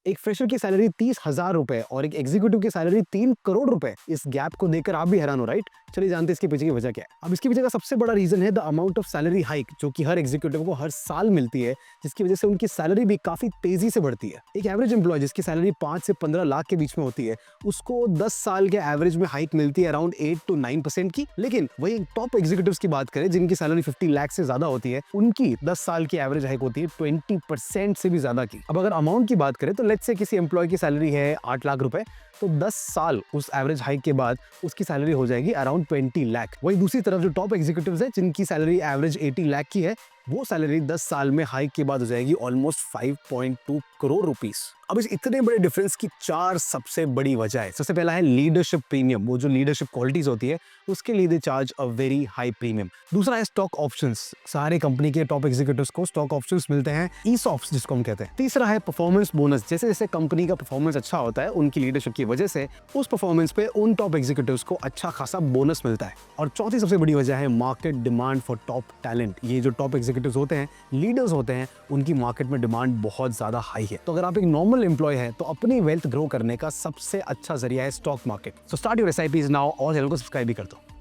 एक फ्रेशर की सैलरी 30,000 रुपए और एक एग्जीक्यूटिव की सैलरी 3 करोड़ रुपए। इस गैप को देखकर आप भी हैरान हो, राइट? चलिए जानते हैं इसके पीछे की वजह क्या है। अब इसके पीछे का सबसे बड़ा रीजन है the amount of salary hike, जो कि हर एग्जीक्यूटिव को हर साल मिलती है, जिसकी वजह से उनकी सैलरी भी काफी तेजी से बढ़ती है। एक एवरेज एम्प्लॉय जिसकी सैलरी 5 से 15 लाख के बीच में होती है, उसको 10 साल के एवरेज में हाइक मिलती है अराउंड 8 to 9% की। लेकिन वही टॉप एग्जीक्यूटिव्स की बात करें जिनकी सैलरी 50 लाख से ज्यादा होती है, उनकी 10 साल की एवरेज हाइक होती है 20% से भी ज्यादा की। अब अगर अमाउंट की बात करें तो लेट्स से किसी एम्प्लॉय की सैलरी है 8 लाख रुपए, तो 10 साल उस एवरेज हाइक के बाद उसकी सैलरी हो जाएगी अराउंड 20 लाख। वही दूसरी तरफ जो टॉप एग्जीक्यूटिव्स है जिनकी सैलरी एवरेज 80 लाख की है, वो सैलरी 10 साल में हाइक के बाद हो जाएगी ऑलमोस्ट 5.2 करोड़ रुपीस। अब इस इतने बड़े डिफरेंस की 4 सबसे बड़ी वजह है। सबसे पहला है लीडरशिप प्रीमियम, वो जो लीडरशिप क्वालिटीज होती है उसके लिए they charge a very high premium. दूसरा है स्टॉक ऑप्शंस, सारे कंपनी के टॉप एग्जीक्यूटिव्स को स्टॉक ऑप्शंस मिलते हैं, ईसॉप्स जिसको हम कहते हैं। तीसरा है परफॉर्मेंस बोनस, जैसे जैसे कंपनी का परफॉर्मेंस अच्छा होता है उनकी लीडरशिप की वजह से उस परफॉर्मेंस पे उन टॉप एग्जीक्यूटिव्स को अच्छा खासा बोनस मिलता है। और चौथी सबसे बड़ी वजह है market demand for top talent. ये जो टॉप एग्जीक्यूटिव्स होते हैं, लीडर्स होते हैं, उनकी मार्केट में डिमांड बहुत ज्यादा हाई है। तो अगर आप एक नॉर्मल एम्प्लॉय है तो अपनी वेल्थ ग्रो करने का सबसे अच्छा जरिया है stock market. So start your SIPs now और चैनल को सब्सक्राइब भी कर दो।